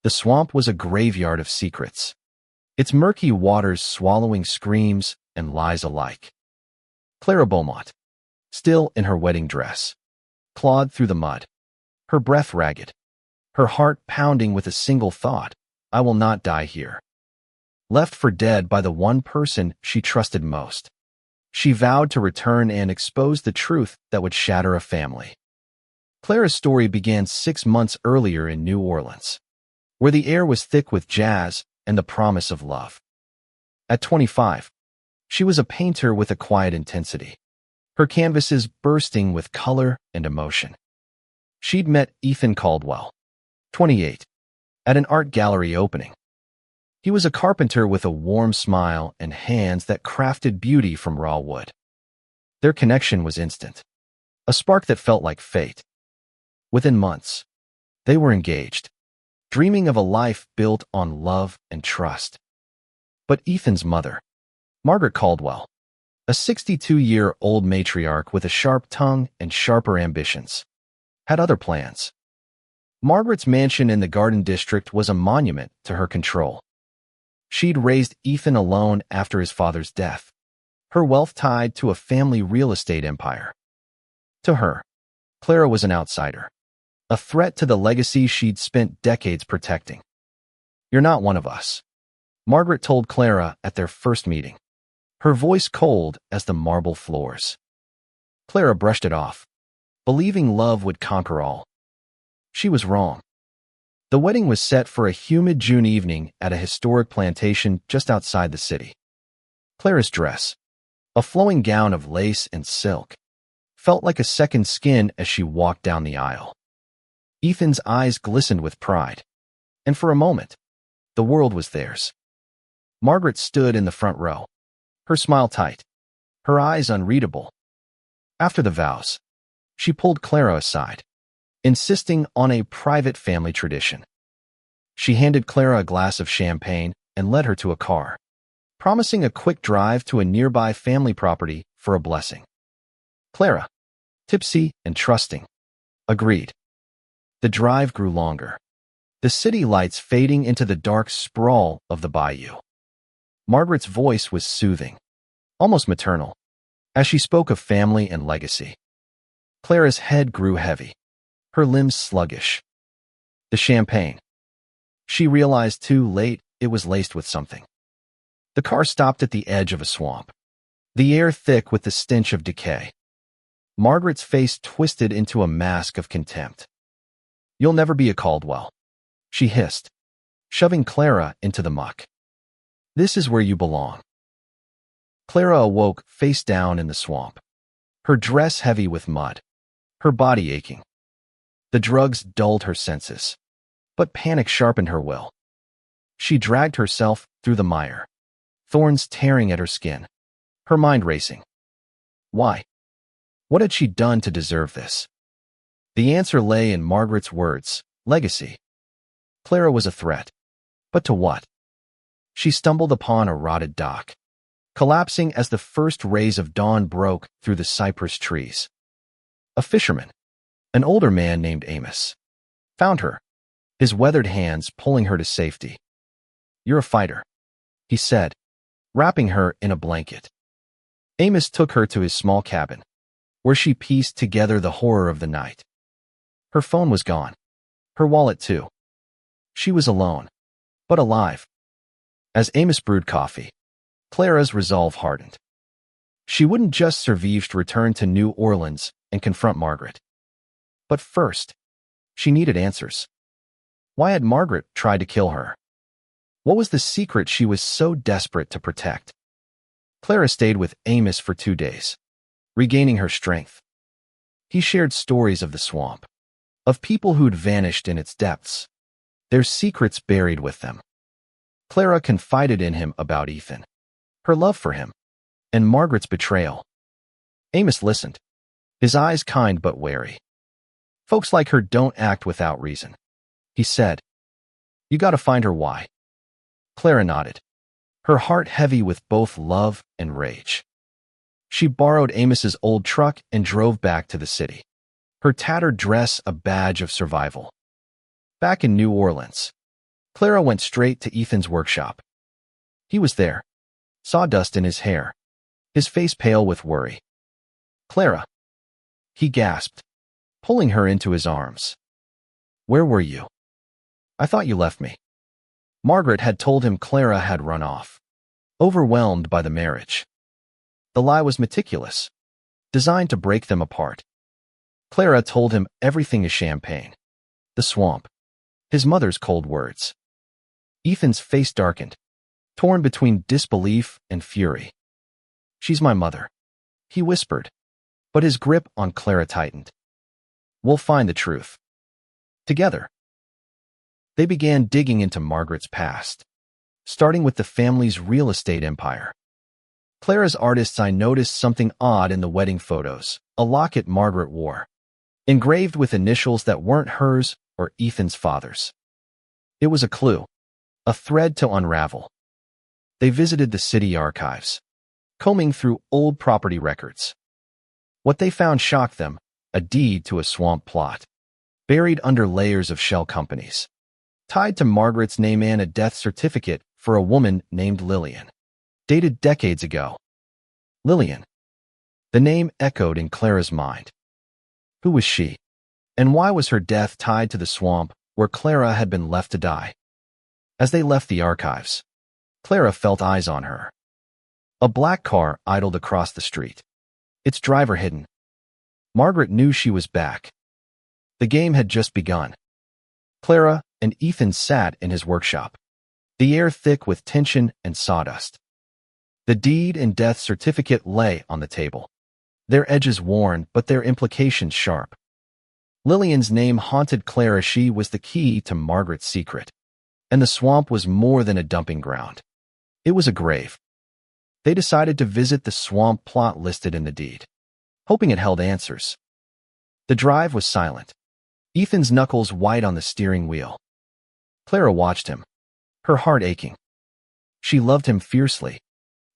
The swamp was a graveyard of secrets, its murky waters swallowing screams and lies alike. Clara Beaumont, still in her wedding dress, clawed through the mud, her breath ragged, her heart pounding with a single thought: I will not die here. Left for dead by the one person she trusted most, she vowed to return and expose the truth that would shatter a family. Clara's story began 6 months earlier in New Orleans, where the air was thick with jazz and the promise of love. At 25, she was a painter with a quiet intensity, her canvases bursting with color and emotion. She'd met Ethan Caldwell, 28, at an art gallery opening. He was a carpenter with a warm smile and hands that crafted beauty from raw wood. Their connection was instant, a spark that felt like fate. Within months, they were engaged, dreaming of a life built on love and trust. But Ethan's mother, Margaret Caldwell, a 62-year-old matriarch with a sharp tongue and sharper ambitions, had other plans. Margaret's mansion in the Garden District was a monument to her control. She'd raised Ethan alone after his father's death, her wealth tied to a family real estate empire. To her, Clara was an outsider, a threat to the legacy she'd spent decades protecting. You're not one of us, Margaret told Clara at their first meeting, her voice cold as the marble floors. Clara brushed it off, believing love would conquer all. She was wrong. The wedding was set for a humid June evening at a historic plantation just outside the city. Clara's dress, a flowing gown of lace and silk, felt like a second skin as she walked down the aisle. Ethan's eyes glistened with pride, and for a moment, the world was theirs. Margaret stood in the front row, her smile tight, her eyes unreadable. After the vows, she pulled Clara aside, insisting on a private family tradition. She handed Clara a glass of champagne and led her to a car, promising a quick drive to a nearby family property for a blessing. Clara, tipsy and trusting, agreed. The drive grew longer, the city lights fading into the dark sprawl of the bayou. Margaret's voice was soothing, almost maternal, as she spoke of family and legacy. Clara's head grew heavy, her limbs sluggish. The champagne. She realized too late it was laced with something. The car stopped at the edge of a swamp, the air thick with the stench of decay. Margaret's face twisted into a mask of contempt. You'll never be a Caldwell, she hissed, shoving Clara into the muck. This is where you belong. Clara awoke face down in the swamp, her dress heavy with mud, her body aching. The drugs dulled her senses, but panic sharpened her will. She dragged herself through the mire, thorns tearing at her skin, her mind racing. Why? What had she done to deserve this? The answer lay in Margaret's words: legacy. Clara was a threat. But to what? She stumbled upon a rotted dock, collapsing as the first rays of dawn broke through the cypress trees. A fisherman, an older man named Amos, found her, his weathered hands pulling her to safety. You're a fighter, he said, wrapping her in a blanket. Amos took her to his small cabin, where she pieced together the horror of the night. Her phone was gone, her wallet too. She was alone, but alive. As Amos brewed coffee, Clara's resolve hardened. She wouldn't just survive to return to New Orleans and confront Margaret. But first, she needed answers. Why had Margaret tried to kill her? What was the secret she was so desperate to protect? Clara stayed with Amos for 2 days, regaining her strength. He shared stories of the swamp, of people who'd vanished in its depths, their secrets buried with them. Clara confided in him about Ethan, her love for him, and Margaret's betrayal. Amos listened, his eyes kind but wary. Folks like her don't act without reason, he said. You gotta find her why. Clara nodded, her heart heavy with both love and rage. She borrowed Amos's old truck and drove back to the city, her tattered dress a badge of survival. Back in New Orleans, Clara went straight to Ethan's workshop. He was there, sawdust in his hair, his face pale with worry. "Clara," he gasped, pulling her into his arms. "Where were you? I thought you left me." Margaret had told him Clara had run off, overwhelmed by the marriage. The lie was meticulous, designed to break them apart. Clara told him everything is champagne, the swamp, his mother's cold words. Ethan's face darkened, torn between disbelief and fury. "She's my mother," he whispered, but his grip on Clara tightened. "We'll find the truth. Together." They began digging into Margaret's past, starting with the family's real estate empire. Clara's artist's eye noticed something odd in the wedding photos, a locket Margaret wore, engraved with initials that weren't hers or Ethan's father's. It was a clue, a thread to unravel. They visited the city archives, combing through old property records. What they found shocked them, a deed to a swamp plot, buried under layers of shell companies, tied to Margaret's name and a death certificate for a woman named Lillian, dated decades ago. Lillian. The name echoed in Clara's mind. Who was she? And why was her death tied to the swamp where Clara had been left to die? As they left the archives, Clara felt eyes on her. A black car idled across the street, its driver hidden. Margaret knew she was back. The game had just begun. Clara and Ethan sat in his workshop, the air thick with tension and sawdust. The deed and death certificate lay on the table, their edges worn but their implications sharp. Lillian's name haunted Clara. She was the key to Margaret's secret, and the swamp was more than a dumping ground. It was a grave. They decided to visit the swamp plot listed in the deed, hoping it held answers. The drive was silent, Ethan's knuckles white on the steering wheel. Clara watched him, her heart aching. She loved him fiercely,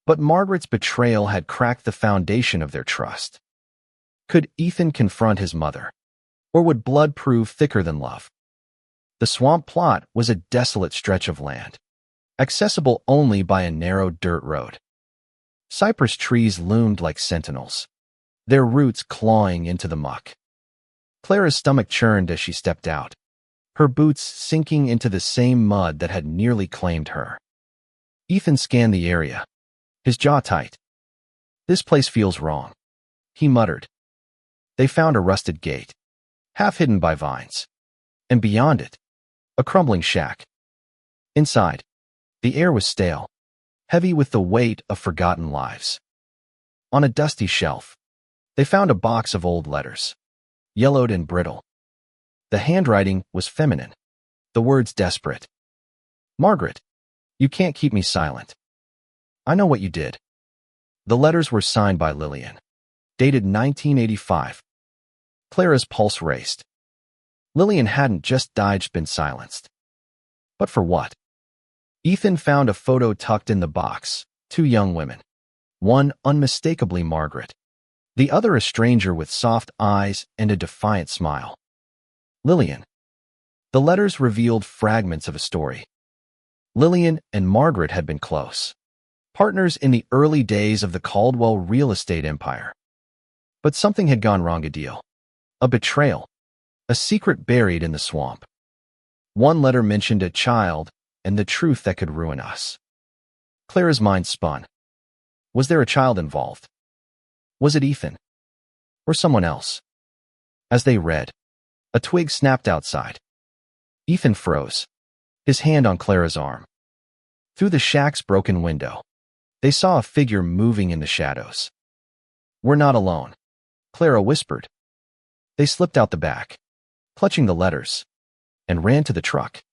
but Margaret's betrayal had cracked the foundation of their trust. Could Ethan confront his mother, or would blood prove thicker than love? The swamp plot was a desolate stretch of land, accessible only by a narrow dirt road. Cypress trees loomed like sentinels, their roots clawing into the muck. Clara's stomach churned as she stepped out, her boots sinking into the same mud that had nearly claimed her. Ethan scanned the area, his jaw tight. "This place feels wrong," he muttered. They found a rusted gate, half hidden by vines, and beyond it, a crumbling shack. Inside, the air was stale, heavy with the weight of forgotten lives. On a dusty shelf, they found a box of old letters, yellowed and brittle. The handwriting was feminine, the words desperate. "Margaret, you can't keep me silent. I know what you did." The letters were signed by Lillian, dated 1985. Clara's pulse raced. Lillian hadn't just died, she'd been silenced. But for what? Ethan found a photo tucked in the box, two young women. One unmistakably Margaret, the other a stranger with soft eyes and a defiant smile. Lillian. The letters revealed fragments of a story. Lillian and Margaret had been close, partners in the early days of the Caldwell real estate empire. But something had gone wrong. A betrayal, a secret buried in the swamp. One letter mentioned a child and the truth that could ruin us. Clara's mind spun. Was there a child involved? Was it Ethan? Or someone else? As they read, a twig snapped outside. Ethan froze, his hand on Clara's arm. Through the shack's broken window, they saw a figure moving in the shadows. "We're not alone," Clara whispered. They slipped out the back, clutching the letters, and ran to the truck.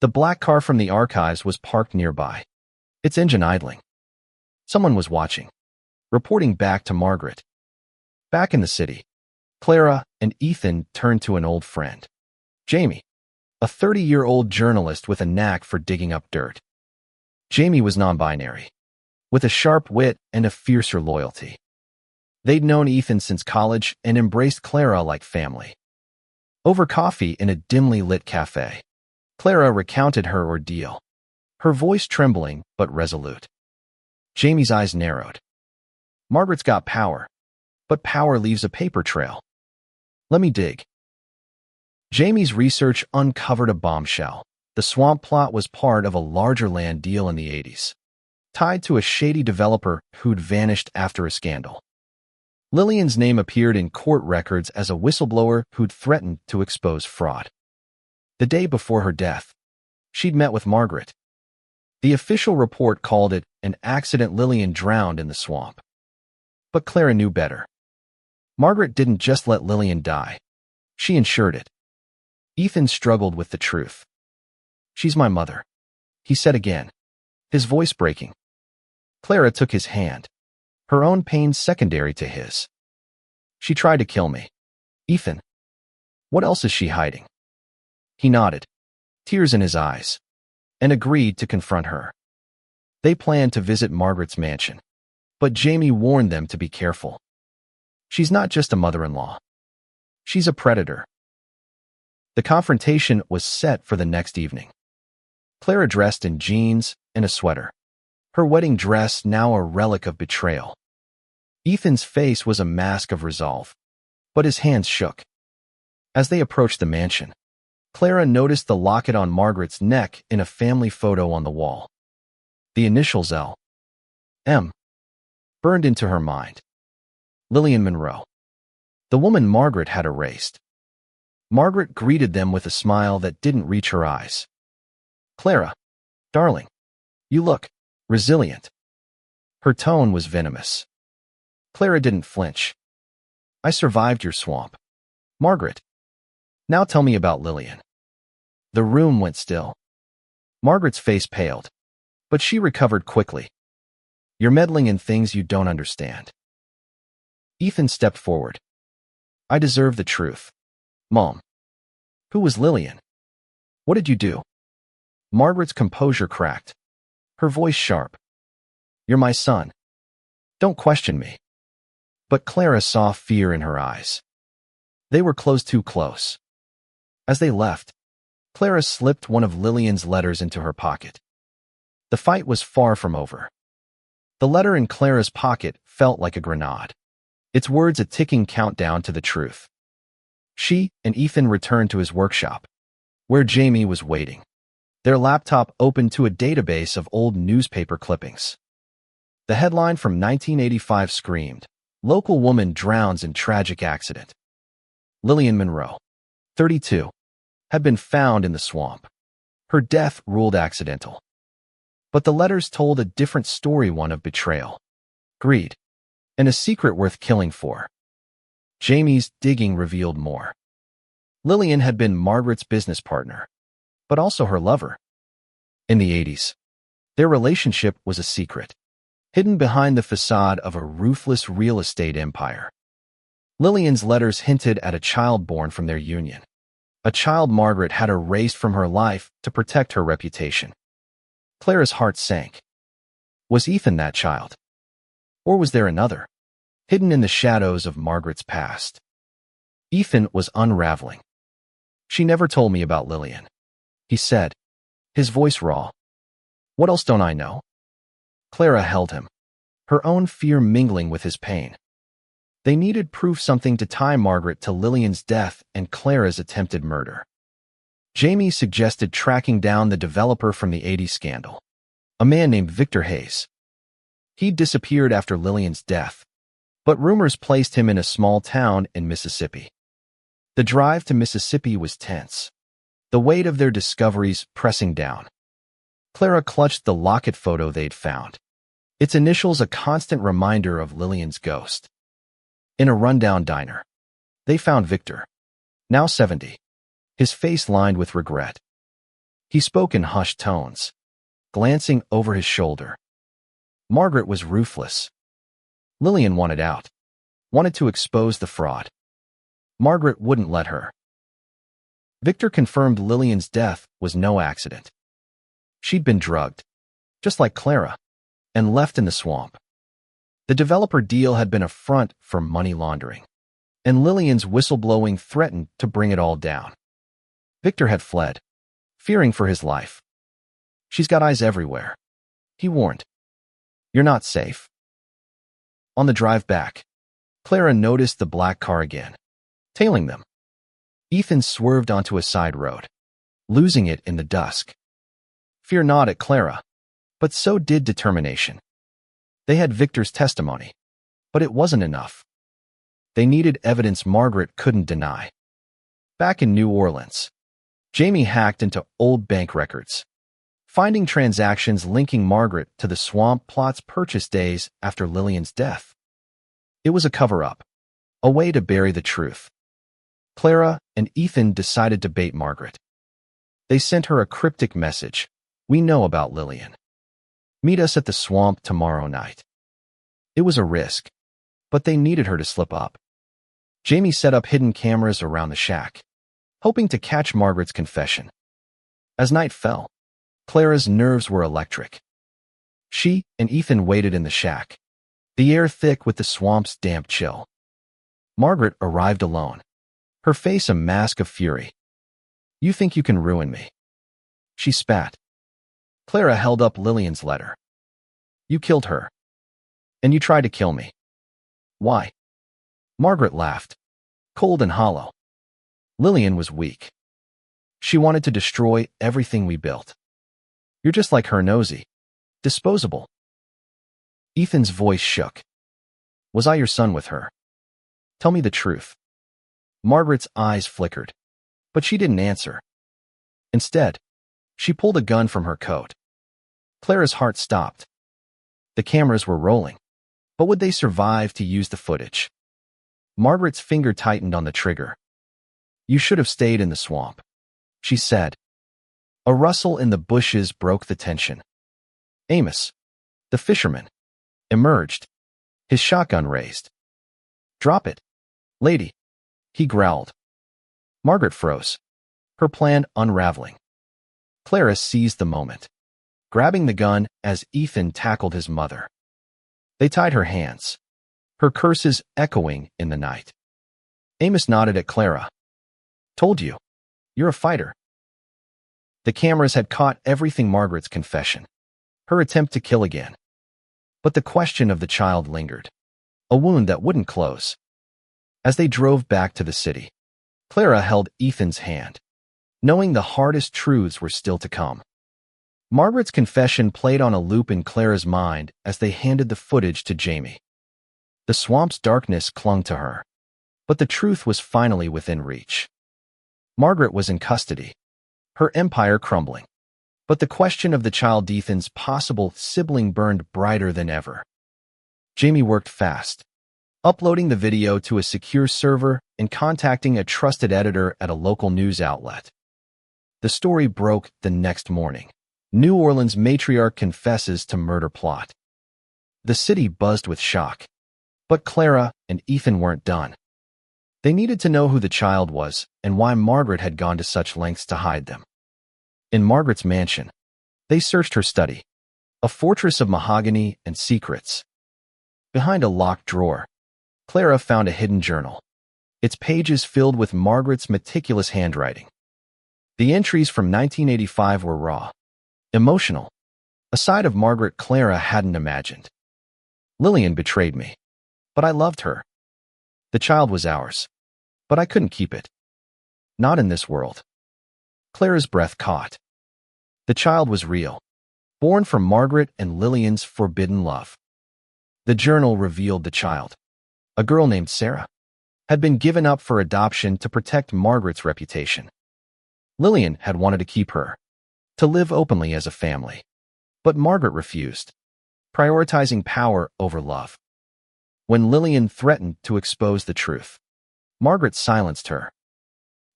The black car from the archives was parked nearby, its engine idling. Someone was watching, reporting back to Margaret. Back in the city, Clara and Ethan turned to an old friend, Jamie, a 30-year-old journalist with a knack for digging up dirt. Jamie was non-binary, with a sharp wit and a fiercer loyalty. They'd known Ethan since college and embraced Clara like family. Over coffee in a dimly lit cafe, Clara recounted her ordeal, her voice trembling but resolute. Jamie's eyes narrowed. Margaret's got power, but power leaves a paper trail. Let me dig. Jamie's research uncovered a bombshell. The swamp plot was part of a larger land deal in the 80s, tied to a shady developer who'd vanished after a scandal. Lillian's name appeared in court records as a whistleblower who'd threatened to expose fraud. The day before her death, she'd met with Margaret. The official report called it an accident. Lillian drowned in the swamp. But Clara knew better. Margaret didn't just let Lillian die. She ensured it. Ethan struggled with the truth. She's my mother, he said again, his voice breaking. Clara took his hand, her own pain secondary to his. She tried to kill me. Ethan, what else is she hiding? He nodded, tears in his eyes, and agreed to confront her. They planned to visit Margaret's mansion, but Jamie warned them to be careful. She's not just a mother-in-law. She's a predator. The confrontation was set for the next evening. Clara dressed in jeans and a sweater, her wedding dress now a relic of betrayal. Ethan's face was a mask of resolve, but his hands shook. As they approached the mansion, Clara noticed the locket on Margaret's neck in a family photo on the wall. The initials L.M. burned into her mind. Lillian Monroe, the woman Margaret had erased. Margaret greeted them with a smile that didn't reach her eyes. Clara, darling, you look resilient. Her tone was venomous. Clara didn't flinch. I survived your swamp. Margaret, now tell me about Lillian. The room went still. Margaret's face paled, but she recovered quickly. You're meddling in things you don't understand. Ethan stepped forward. I deserve the truth. Mom. Who was Lillian? What did you do? Margaret's composure cracked, her voice sharp. You're my son. Don't question me. But Clara saw fear in her eyes. They were close, too close. As they left, Clara slipped one of Lillian's letters into her pocket. The fight was far from over. The letter in Clara's pocket felt like a grenade, its words a ticking countdown to the truth. She and Ethan returned to his workshop, where Jamie was waiting, their laptop open to a database of old newspaper clippings. The headline from 1985 screamed, "Local woman drowns in tragic accident." Lillian Monroe, 32, had been found in the swamp. Her death ruled accidental. But the letters told a different story, one of betrayal, greed, and a secret worth killing for. Jamie's digging revealed more. Lillian had been Margaret's business partner, but also her lover. In the 80s, their relationship was a secret, hidden behind the facade of a ruthless real estate empire. Lillian's letters hinted at a child born from their union, a child Margaret had erased from her life to protect her reputation. Clara's heart sank. Was Ethan that child? Or was there another, hidden in the shadows of Margaret's past? Ethan was unraveling. She never told me about Lillian, he said, his voice raw. What else don't I know? Clara held him, her own fear mingling with his pain. They needed proof, something to tie Margaret to Lillian's death and Clara's attempted murder. Jamie suggested tracking down the developer from the 80s scandal, a man named Victor Hayes. He'd disappeared after Lillian's death, but rumors placed him in a small town in Mississippi. The drive to Mississippi was tense, the weight of their discoveries pressing down. Clara clutched the locket photo they'd found, its initials a constant reminder of Lillian's ghost. In a rundown diner, they found Victor, now 70, his face lined with regret. He spoke in hushed tones, glancing over his shoulder. Margaret was ruthless. Lillian wanted out, wanted to expose the fraud. Margaret wouldn't let her. Victor confirmed Lillian's death was no accident. She'd been drugged, just like Clara, and left in the swamp. The developer deal had been a front for money laundering, and Lillian's whistleblowing threatened to bring it all down. Victor had fled, fearing for his life. She's got eyes everywhere, he warned. You're not safe. On the drive back, Clara noticed the black car again, tailing them. Ethan swerved onto a side road, losing it in the dusk. Fear gnawed at Clara, but so did determination. They had Victor's testimony, but it wasn't enough. They needed evidence Margaret couldn't deny. Back in New Orleans, Jamie hacked into old bank records, finding transactions linking Margaret to the swamp plot's purchase days after Lillian's death. It was a cover-up, a way to bury the truth. Clara and Ethan decided to bait Margaret. They sent her a cryptic message. We know about Lillian. Meet us at the swamp tomorrow night. It was a risk, but they needed her to slip up. Jamie set up hidden cameras around the shack, hoping to catch Margaret's confession. As night fell, Clara's nerves were electric. She and Ethan waited in the shack, the air thick with the swamp's damp chill. Margaret arrived alone, her face a mask of fury. You think you can ruin me? She spat. Clara held up Lillian's letter. You killed her. And you tried to kill me. Why? Margaret laughed, cold and hollow. Lillian was weak. She wanted to destroy everything we built. You're just like her, nosy, disposable. Ethan's voice shook. Was I your son with her? Tell me the truth. Margaret's eyes flickered, but she didn't answer. Instead, she pulled a gun from her coat. Clara's heart stopped. The cameras were rolling, but would they survive to use the footage? Margaret's finger tightened on the trigger. You should have stayed in the swamp, she said. A rustle in the bushes broke the tension. Amos, the fisherman, emerged, his shotgun raised. Drop it, lady, he growled. Margaret froze, her plan unraveling. Clara seized the moment, grabbing the gun as Ethan tackled his mother. They tied her hands, her curses echoing in the night. Amos nodded at Clara. Told you, you're a fighter. The cameras had caught everything Margaret's confession, her attempt to kill again. But the question of the child lingered, a wound that wouldn't close. As they drove back to the city, Clara held Ethan's hand, knowing the hardest truths were still to come. Margaret's confession played on a loop in Clara's mind as they handed the footage to Jamie. The swamp's darkness clung to her, but the truth was finally within reach. Margaret was in custody, her empire crumbling, but the question of the child Ethan's possible sibling burned brighter than ever. Jamie worked fast, uploading the video to a secure server and contacting a trusted editor at a local news outlet. The story broke the next morning. New Orleans matriarch confesses to murder plot. The city buzzed with shock, but Clara and Ethan weren't done. They needed to know who the child was and why Margaret had gone to such lengths to hide them. In Margaret's mansion, they searched her study, a fortress of mahogany and secrets. Behind a locked drawer, Clara found a hidden journal, its pages filled with Margaret's meticulous handwriting. The entries from 1985 were raw, emotional, a side of Margaret Clara hadn't imagined. Lillian betrayed me, but I loved her. The child was ours, but I couldn't keep it. Not in this world. Clara's breath caught. The child was real, born from Margaret and Lillian's forbidden love. The journal revealed the child, a girl named Sarah, had been given up for adoption to protect Margaret's reputation. Lillian had wanted to keep her, to live openly as a family, but Margaret refused, prioritizing power over love. When Lillian threatened to expose the truth, Margaret silenced her.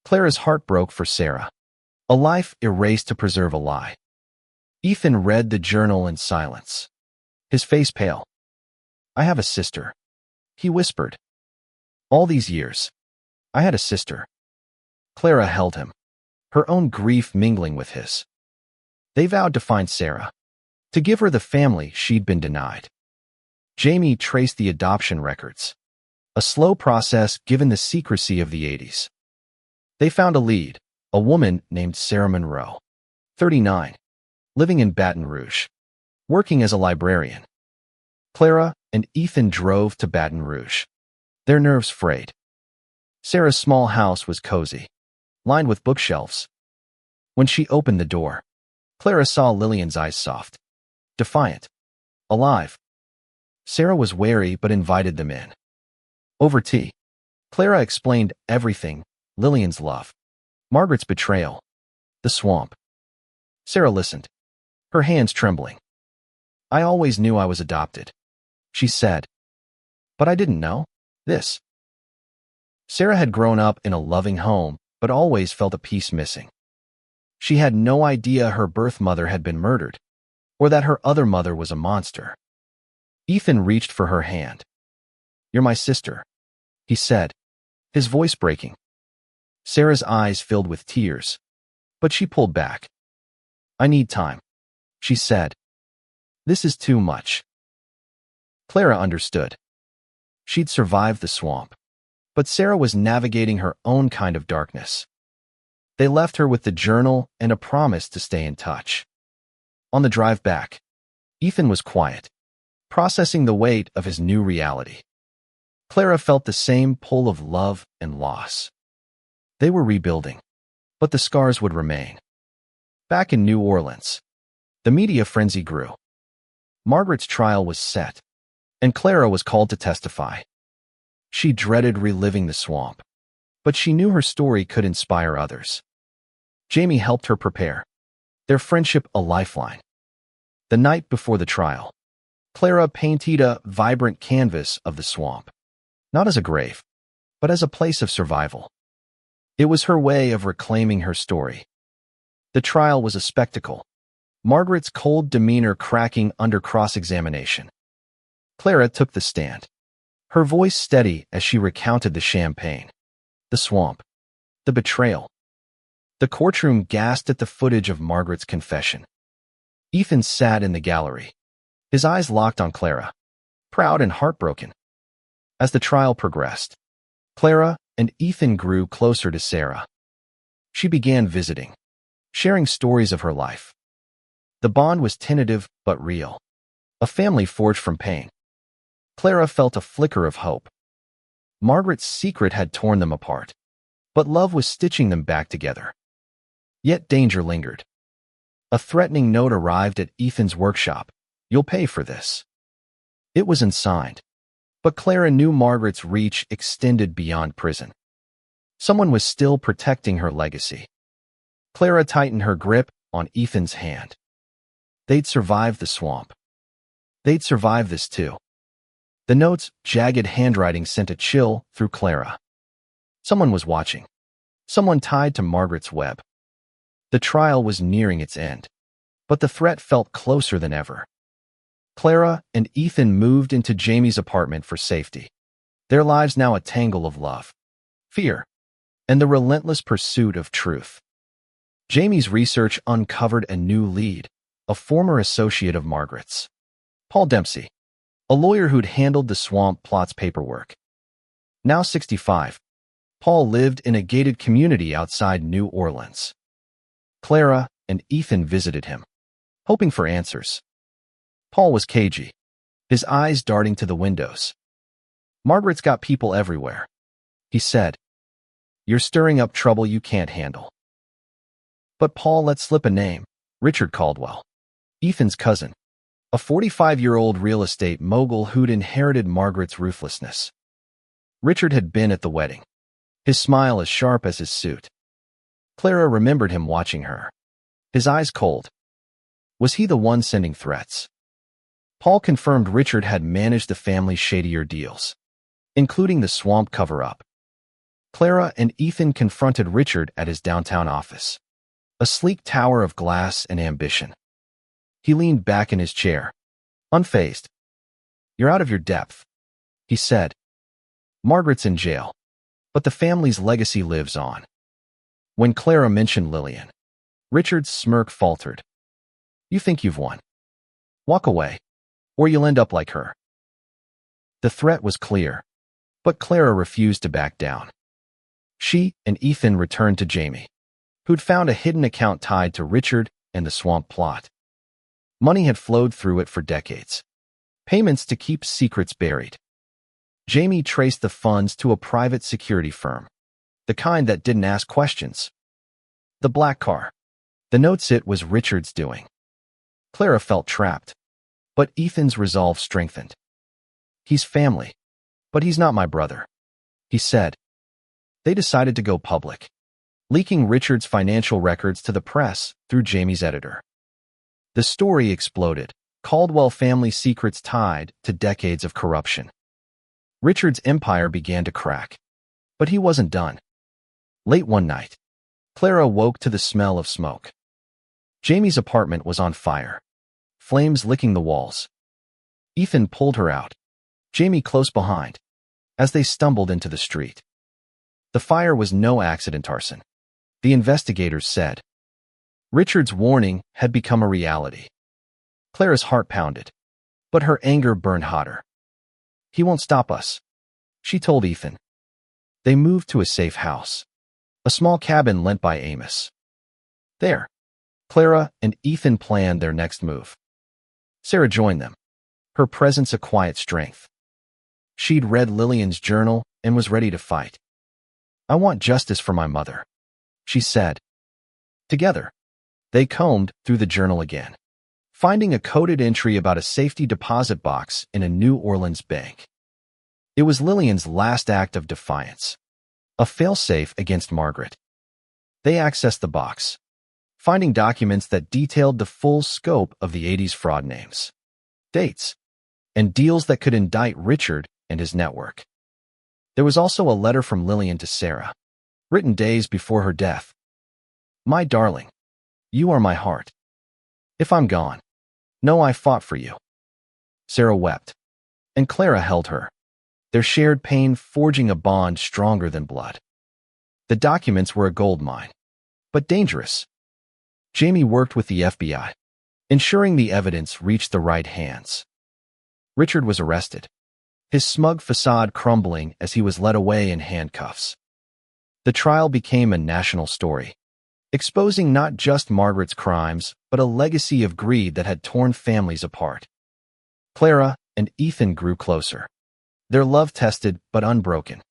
Clara's heart broke for Sarah, a life erased to preserve a lie. Ethan read the journal in silence, his face pale. I have a sister, he whispered. All these years, I had a sister. Clara held him, her own grief mingling with his. They vowed to find Sarah, to give her the family she'd been denied. Jamie traced the adoption records, a slow process given the secrecy of the 80s. They found a lead, a woman named Sarah Monroe, 39. Living in Baton Rouge. Working as a librarian. Clara and Ethan drove to Baton Rouge, their nerves frayed. Sarah's small house was cozy, lined with bookshelves. When she opened the door, Clara saw Lillian's eyes soft, defiant, alive. Sarah was wary but invited them in. Over tea, Clara explained everything: Lillian's love, Margaret's betrayal, the swamp. Sarah listened, her hands trembling. "I always knew I was adopted," she said. "But I didn't know this." Sarah had grown up in a loving home, but always felt a piece missing. She had no idea her birth mother had been murdered, or that her other mother was a monster. Ethan reached for her hand. "You're my sister," he said, his voice breaking. Sarah's eyes filled with tears, but she pulled back. "I need time," she said. "This is too much." Clara understood. She'd survived the swamp, but Sarah was navigating her own kind of darkness. They left her with the journal and a promise to stay in touch. On the drive back, Ethan was quiet, processing the weight of his new reality. Clara felt the same pull of love and loss. They were rebuilding, but the scars would remain. Back in New Orleans, the media frenzy grew. Margaret's trial was set, and Clara was called to testify. She dreaded reliving the swamp, but she knew her story could inspire others. Jamie helped her prepare, their friendship a lifeline. The night before the trial, Clara painted a vibrant canvas of the swamp, not as a grave, but as a place of survival. It was her way of reclaiming her story. The trial was a spectacle, Margaret's cold demeanor cracking under cross-examination. Clara took the stand, her voice steady as she recounted the champagne, the swamp, the betrayal. The courtroom gasped at the footage of Margaret's confession. Ethan sat in the gallery, his eyes locked on Clara, proud and heartbroken. As the trial progressed, Clara and Ethan grew closer to Sarah. She began visiting, sharing stories of her life. The bond was tentative but real, a family forged from pain. Clara felt a flicker of hope. Margaret's secret had torn them apart, but love was stitching them back together. Yet danger lingered. A threatening note arrived at Ethan's workshop. "You'll pay for this." It was unsigned, but Clara knew Margaret's reach extended beyond prison. Someone was still protecting her legacy. Clara tightened her grip on Ethan's hand. They'd survived the swamp. They'd survive this too. The note's jagged handwriting sent a chill through Clara. Someone was watching. Someone tied to Margaret's web. The trial was nearing its end, but the threat felt closer than ever. Clara and Ethan moved into Jamie's apartment for safety, their lives now a tangle of love, fear, and the relentless pursuit of truth. Jamie's research uncovered a new lead, a former associate of Margaret's, Paul Dempsey, a lawyer who'd handled the swamp plot's paperwork. Now 65, Paul lived in a gated community outside New Orleans. Clara and Ethan visited him, hoping for answers. Paul was cagey, his eyes darting to the windows. "Margaret's got people everywhere," he said. "You're stirring up trouble you can't handle." But Paul let slip a name: Richard Caldwell, Ethan's cousin, a 45-year-old real estate mogul who'd inherited Margaret's ruthlessness. Richard had been at the wedding, his smile as sharp as his suit. Clara remembered him watching her, his eyes cold. Was he the one sending threats? Paul confirmed Richard had managed the family's shadier deals, including the swamp cover-up. Clara and Ethan confronted Richard at his downtown office, a sleek tower of glass and ambition. He leaned back in his chair, unfazed. "You're out of your depth," he said. "Margaret's in jail, but the family's legacy lives on." When Clara mentioned Lillian, Richard's smirk faltered. "You think you've won. Walk away, or you'll end up like her." The threat was clear, but Clara refused to back down. She and Ethan returned to Jamie, who'd found a hidden account tied to Richard and the swamp plot. Money had flowed through it for decades. Payments to keep secrets buried. Jamie traced the funds to a private security firm, the kind that didn't ask questions. The black car. The notes it was Richard's doing. Clara felt trapped, but Ethan's resolve strengthened. He's family, but he's not my brother, he said. They decided to go public, leaking Richard's financial records to the press through Jamie's editor. The story exploded, Caldwell family secrets tied to decades of corruption. Richard's empire began to crack, but he wasn't done. Late one night, Clara woke to the smell of smoke. Jamie's apartment was on fire, flames licking the walls. Ethan pulled her out, Jamie close behind, as they stumbled into the street. The fire was no accident, arson, the investigators said. Richard's warning had become a reality. Clara's heart pounded, but her anger burned hotter. He won't stop us, she told Ethan. They moved to a safe house, a small cabin lent by Amos. There, Clara and Ethan planned their next move. Sarah joined them, her presence a quiet strength. She'd read Lillian's journal and was ready to fight. I want justice for my mother, she said. Together, they combed through the journal again, finding a coded entry about a safety deposit box in a New Orleans bank. It was Lillian's last act of defiance, a failsafe against Margaret. They accessed the box, finding documents that detailed the full scope of the 80s fraud names, dates, and deals that could indict Richard and his network. There was also a letter from Lillian to Sarah, written days before her death. My darling, you are my heart. If I'm gone, know I fought for you. Sarah wept, and Clara held her, their shared pain forging a bond stronger than blood. The documents were a goldmine, but dangerous. Jamie worked with the FBI, ensuring the evidence reached the right hands. Richard was arrested, his smug facade crumbling as he was led away in handcuffs. The trial became a national story, exposing not just Margaret's crimes, but a legacy of greed that had torn families apart. Clara and Ethan grew closer, their love tested but unbroken.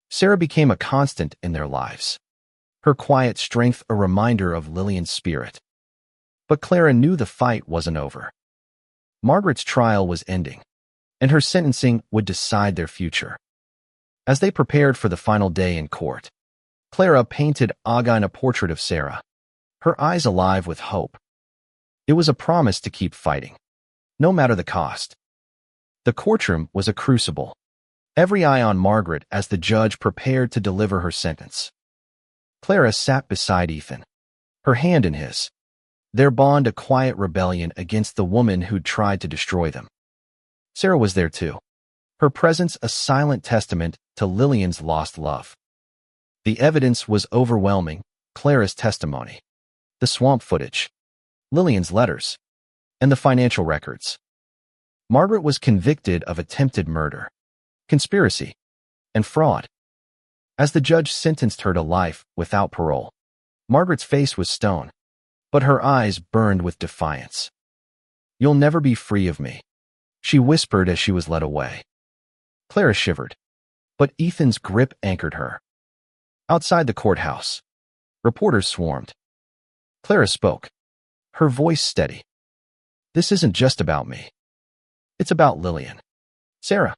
Sarah became a constant in their lives, her quiet strength a reminder of Lillian's spirit. But Clara knew the fight wasn't over. Margaret's trial was ending, and her sentencing would decide their future. As they prepared for the final day in court, Clara painted Agin a portrait of Sarah, her eyes alive with hope. It was a promise to keep fighting, no matter the cost. The courtroom was a crucible, every eye on Margaret as the judge prepared to deliver her sentence. Clara sat beside Ethan, her hand in his, their bond a quiet rebellion against the woman who'd tried to destroy them. Sarah was there too, her presence a silent testament to Lillian's lost love. The evidence was overwhelming, Clara's testimony, the swamp footage, Lillian's letters, and the financial records. Margaret was convicted of attempted murder, conspiracy, and fraud. As the judge sentenced her to life without parole, Margaret's face was stone, but her eyes burned with defiance. You'll never be free of me, she whispered as she was led away. Clara shivered, but Ethan's grip anchored her. Outside the courthouse, reporters swarmed. Clara spoke, her voice steady. This isn't just about me. It's about Lillian, Sarah,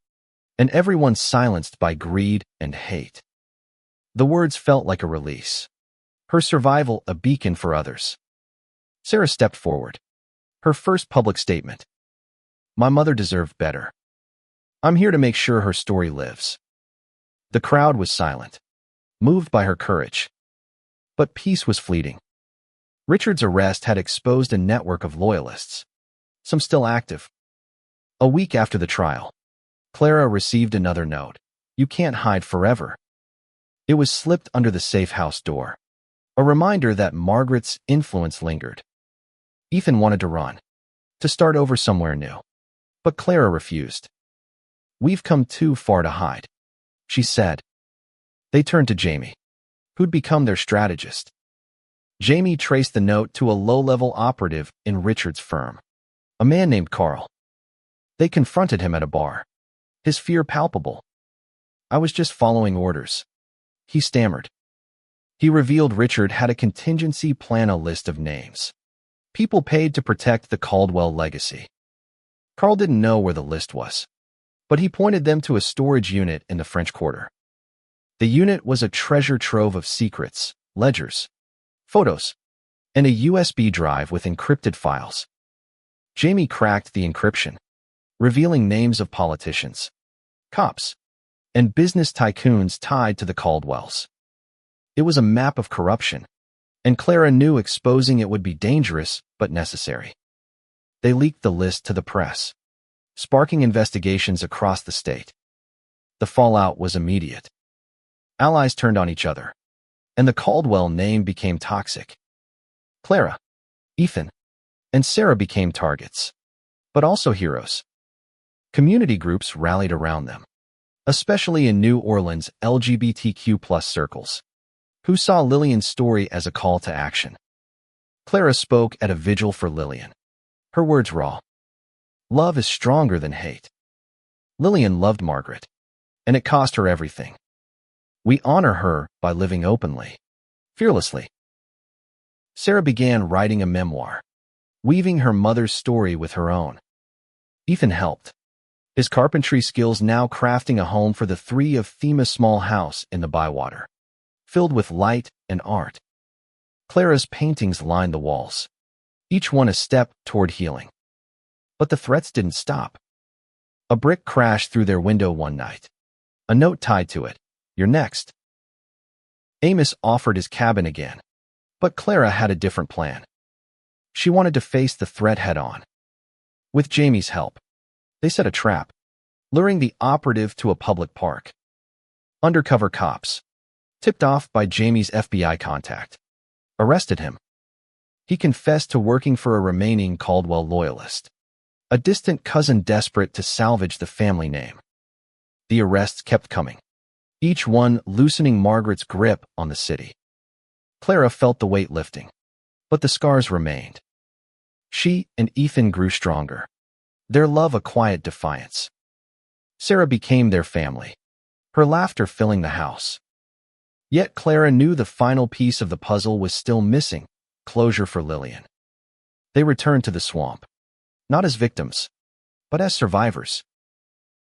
and everyone silenced by greed and hate. The words felt like a release, her survival a beacon for others. Sarah stepped forward, her first public statement. My mother deserved better. I'm here to make sure her story lives. The crowd was silent, moved by her courage. But peace was fleeting. Richard's arrest had exposed a network of loyalists, some still active. A week after the trial, Clara received another note. You can't hide forever. It was slipped under the safe house door, a reminder that Margaret's influence lingered. Ethan wanted to run, to start over somewhere new. But Clara refused. We've come too far to hide, she said. They turned to Jamie, who'd become their strategist. Jamie traced the note to a low-level operative in Richard's firm, a man named Carl. They confronted him at a bar, his fear palpable. "I was just following orders," he stammered. He revealed Richard had a contingency plan, a list of names, people paid to protect the Caldwell legacy. Carl didn't know where the list was, but he pointed them to a storage unit in the French Quarter. The unit was a treasure trove of secrets, ledgers, photos, and a USB drive with encrypted files. Jamie cracked the encryption, revealing names of politicians, cops, and business tycoons tied to the Caldwells. It was a map of corruption, and Clara knew exposing it would be dangerous but necessary. They leaked the list to the press, sparking investigations across the state. The fallout was immediate. Allies turned on each other, and the Caldwell name became toxic. Clara, Ethan, and Sarah became targets, but also heroes. Community groups rallied around them, especially in New Orleans LGBTQ+ circles, who saw Lillian's story as a call to action. Clara spoke at a vigil for Lillian. Her words raw. "Love is stronger than hate." Lillian loved Margaret, and it cost her everything. We honor her by living openly, fearlessly. Sarah began writing a memoir, weaving her mother's story with her own. Ethan helped, his carpentry skills now crafting a home for the three of Thema's small house in the Bywater, filled with light and art. Clara's paintings lined the walls, each one a step toward healing. But the threats didn't stop. A brick crashed through their window one night, a note tied to it, "You're next." Amos offered his cabin again, but Clara had a different plan. She wanted to face the threat head-on. With Jamie's help, they set a trap, luring the operative to a public park. Undercover cops, tipped off by Jamie's FBI contact, arrested him. He confessed to working for a remaining Caldwell loyalist, a distant cousin desperate to salvage the family name. The arrests kept coming, each one loosening Margaret's grip on the city. Clara felt the weight lifting, but the scars remained. She and Ethan grew stronger, their love a quiet defiance. Sarah became their family, her laughter filling the house. Yet Clara knew the final piece of the puzzle was still missing, closure for Lillian. They returned to the swamp, not as victims, but as survivors.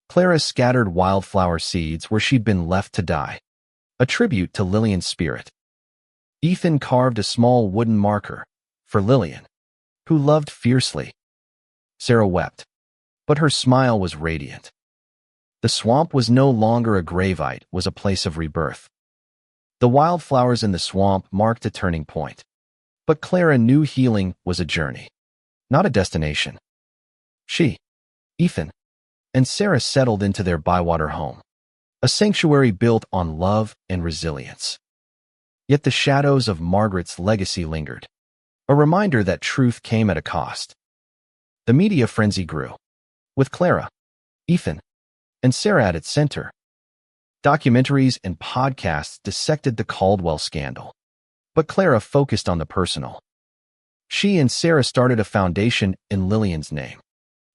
Clara scattered wildflower seeds where she'd been left to die, a tribute to Lillian's spirit. Ethan carved a small wooden marker for Lillian, who loved fiercely. Sarah wept, but her smile was radiant. The swamp was no longer a gravite, it was a place of rebirth. The wildflowers in the swamp marked a turning point, but Clara knew healing was a journey, not a destination. She, Ethan, and Sarah settled into their Bywater home, a sanctuary built on love and resilience. Yet the shadows of Margaret's legacy lingered, a reminder that truth came at a cost. The media frenzy grew, with Clara, Ethan, and Sarah at its center. Documentaries and podcasts dissected the Caldwell scandal, but Clara focused on the personal. She and Sarah started a foundation in Lillian's name,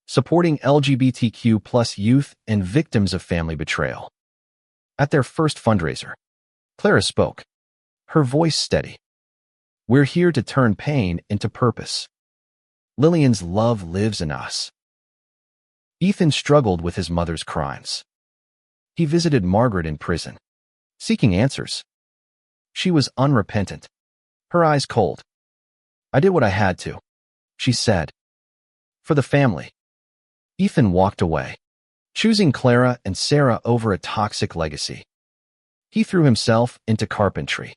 supporting LGBTQ+ youth and victims of family betrayal. At their first fundraiser, Clara spoke, her voice steady. "We're here to turn pain into purpose. Lillian's love lives in us." Ethan struggled with his mother's crimes. He visited Margaret in prison, seeking answers. She was unrepentant, her eyes cold. "I did what I had to," she said. "For the family." Ethan walked away, choosing Clara and Sarah over a toxic legacy. He threw himself into carpentry,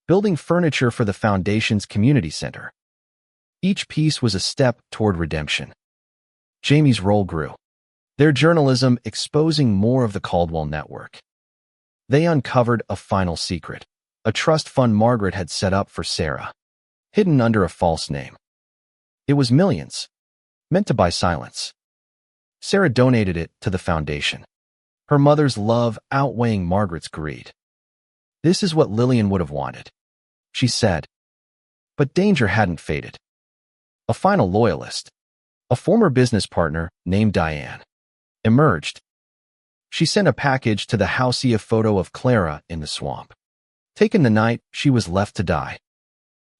building furniture for the foundation's community center. Each piece was a step toward redemption. Jamie's role grew, their journalism exposing more of the Caldwell network. They uncovered a final secret, a trust fund Margaret had set up for Sarah, hidden under a false name. It was millions, meant to buy silence. Sarah donated it to the foundation, her mother's love outweighing Margaret's greed. "This is what Lillian would have wanted," she said. But danger hadn't faded. A final loyalist, a former business partner named Diane, emerged. She sent a package to the housey, a photo of Clara in the swamp, taken the night she was left to die.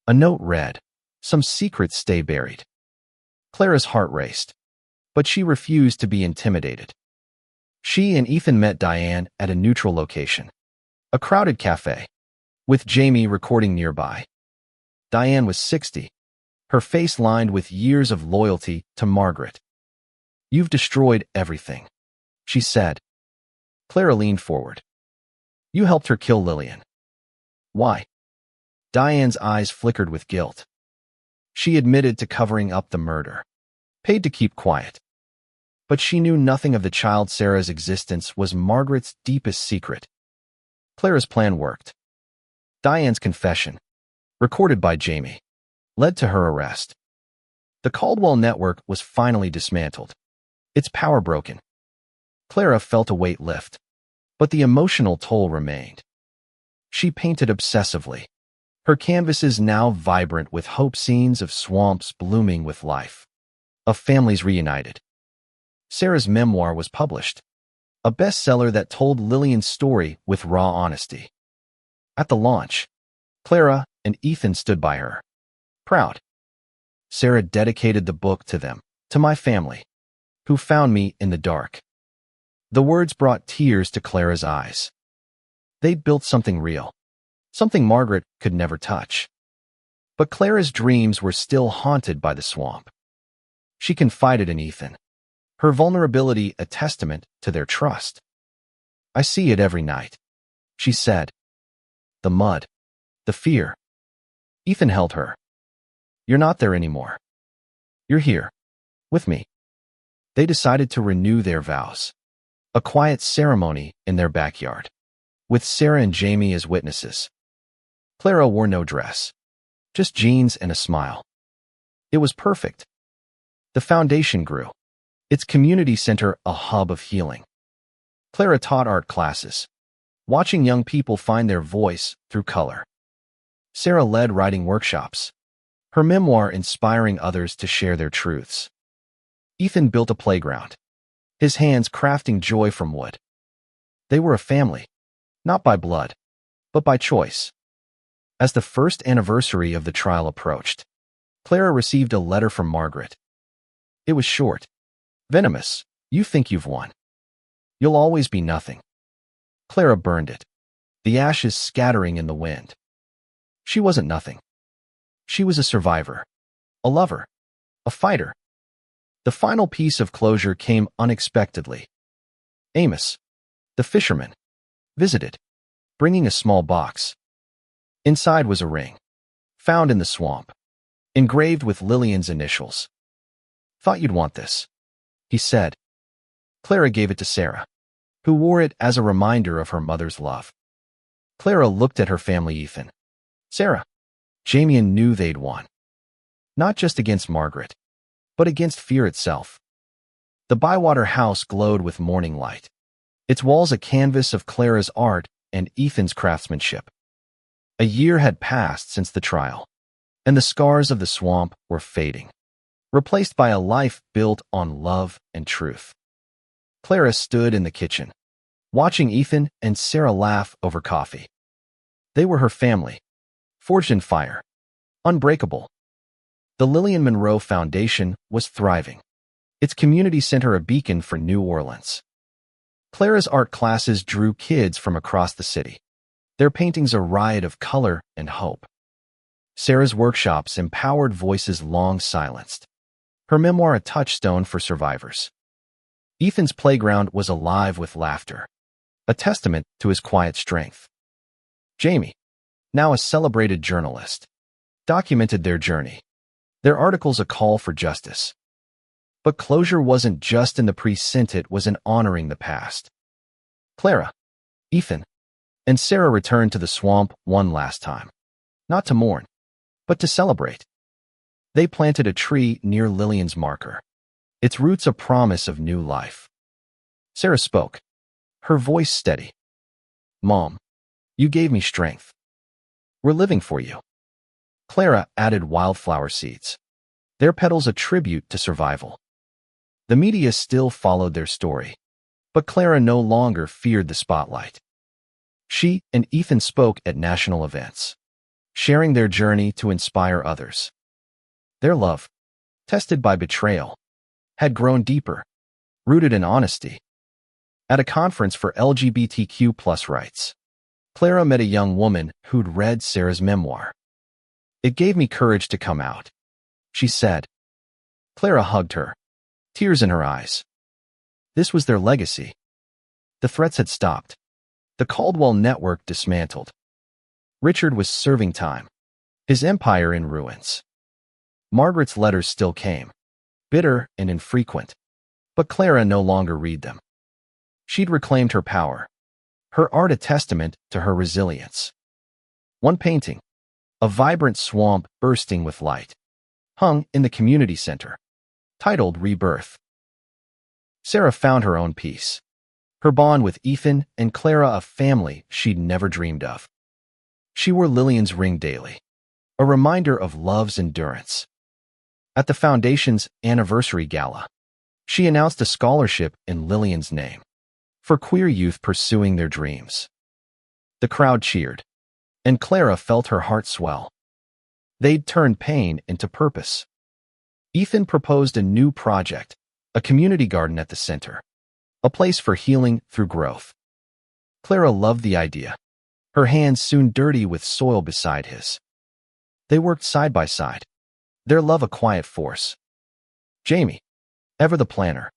A note read, "Some secrets stay buried." Clara's heart raced, but she refused to be intimidated. She and Ethan met Diane at a neutral location, a crowded cafe, with Jamie recording nearby. Diane was 60, her face lined with years of loyalty to Margaret. "You've destroyed everything," she said. Clara leaned forward. "You helped her kill Lillian." "Why?" Diane's eyes flickered with guilt. She admitted to covering up the murder, paid to keep quiet. But she knew nothing of the child. Sarah's existence was Margaret's deepest secret. Clara's plan worked. Diane's confession, recorded by Jamie, led to her arrest. The Caldwell network was finally dismantled, its power broken. Clara felt a weight lift, but the emotional toll remained. She painted obsessively, her canvases now vibrant with hope, scenes of swamps blooming with life, of families reunited. Sarah's memoir was published, a bestseller that told Lillian's story with raw honesty. At the launch, Clara and Ethan stood by her, proud. Sarah dedicated the book to them, to my family, who found me in the dark. The words brought tears to Clara's eyes. They'd built something real, something Margaret could never touch. But Clara's dreams were still haunted by the swamp. She confided in Ethan, her vulnerability a testament to their trust. "I see it every night," she said. "The mud, the fear." Ethan held her. "You're not there anymore. You're here, with me." They decided to renew their vows. A quiet ceremony in their backyard, with Sarah and Jamie as witnesses. Clara wore no dress, just jeans and a smile. It was perfect. The foundation grew, its community center a hub of healing. Clara taught art classes, watching young people find their voice through color. Sarah led writing workshops, her memoir inspiring others to share their truths. Ethan built a playground, his hands crafting joy from wood. They were a family, not by blood, but by choice. As the first anniversary of the trial approached, Clara received a letter from Margaret. It was short, venomous. "You think you've won. You'll always be nothing." Clara burned it, the ashes scattering in the wind. She wasn't nothing. She was a survivor, a lover, a fighter. The final piece of closure came unexpectedly. Amos, the fisherman, visited, bringing a small box. Inside was a ring, found in the swamp, engraved with Lillian's initials. "Thought you'd want this," he said. Clara gave it to Sarah, who wore it as a reminder of her mother's love. Clara looked at her family. Ethan, Sarah, Jamie knew they'd won. Not just against Margaret, but against fear itself. The Bywater house glowed with morning light, its walls a canvas of Clara's art and Ethan's craftsmanship. A year had passed since the trial, and the scars of the swamp were fading, replaced by a life built on love and truth. Clara stood in the kitchen, watching Ethan and Sarah laugh over coffee. They were her family, forged in fire, unbreakable. The Lillian Monroe Foundation was thriving, its community center a beacon for New Orleans. Clara's art classes drew kids from across the city, their paintings a riot of color and hope. Sarah's workshops empowered voices long silenced, her memoir a touchstone for survivors. Ethan's playground was alive with laughter, a testament to his quiet strength. Jamie, now a celebrated journalist, documented their journey, their articles a call for justice. But closure wasn't just in the precinct, it was in honoring the past. Clara, Ethan, and Sarah returned to the swamp one last time, not to mourn, but to celebrate. They planted a tree near Lillian's marker, its roots a promise of new life. Sarah spoke, her voice steady. "Mom, you gave me strength. We're living for you." Clara added wildflower seeds, their petals a tribute to survival. The media still followed their story, but Clara no longer feared the spotlight. She and Ethan spoke at national events, sharing their journey to inspire others. Their love, tested by betrayal, had grown deeper, rooted in honesty. At a conference for LGBTQ+ rights, Clara met a young woman who'd read Sarah's memoir. "It gave me courage to come out," she said. Clara hugged her, tears in her eyes. This was their legacy. The threats had stopped. The Caldwell network dismantled. Richard was serving time, his empire in ruins. Margaret's letters still came, bitter and infrequent, but Clara no longer read them. She'd reclaimed her power, her art a testament to her resilience. One painting, a vibrant swamp bursting with light, hung in the community center, titled Rebirth. Sarah found her own peace, her bond with Ethan and Clara a family she'd never dreamed of. She wore Lillian's ring daily, a reminder of love's endurance. At the Foundation's anniversary gala, she announced a scholarship in Lillian's name for queer youth pursuing their dreams. The crowd cheered, and Clara felt her heart swell. They'd turned pain into purpose. Ethan proposed a new project, a community garden at the center, a place for healing through growth. Clara loved the idea, her hands soon dirty with soil beside his. They worked side by side, their love a quiet force. Jamie, ever the planner,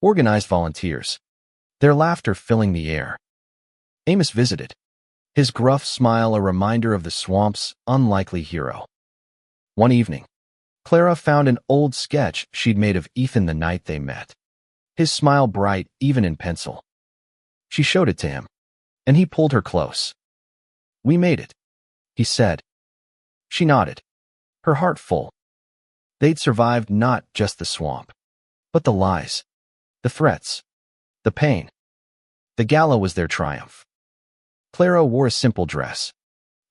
organized volunteers, their laughter filling the air. Amos visited, his gruff smile a reminder of the swamp's unlikely hero. One evening, Clara found an old sketch she'd made of Ethan the night they met, his smile bright even in pencil. She showed it to him, and he pulled her close. "We made it," he said. She nodded, her heart full. They'd survived not just the swamp, but the lies, the threats, the pain. The gala was their triumph. Clara wore a simple dress,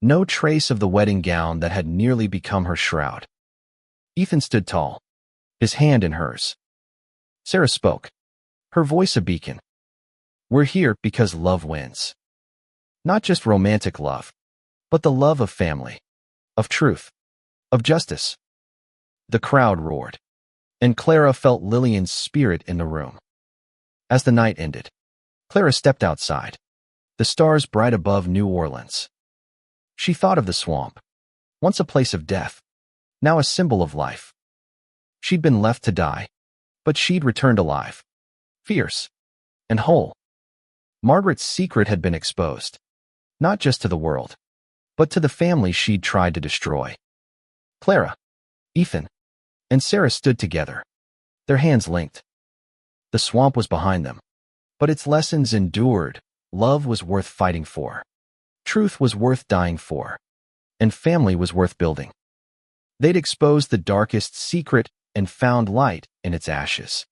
no trace of the wedding gown that had nearly become her shroud. Ethan stood tall, his hand in hers. Sarah spoke, her voice a beacon. "We're here because love wins. Not just romantic love, but the love of family, of truth, of justice." The crowd roared, and Clara felt Lillian's spirit in the room. As the night ended, Clara stepped outside, the stars bright above New Orleans. She thought of the swamp, once a place of death, now a symbol of life. She'd been left to die, but she'd returned alive, fierce and whole. Margaret's secret had been exposed, not just to the world, but to the family she'd tried to destroy. Clara, Ethan, and Sarah stood together, their hands linked. The swamp was behind them, but its lessons endured. Love was worth fighting for, truth was worth dying for, and family was worth building. They'd exposed the darkest secret and found light in its ashes.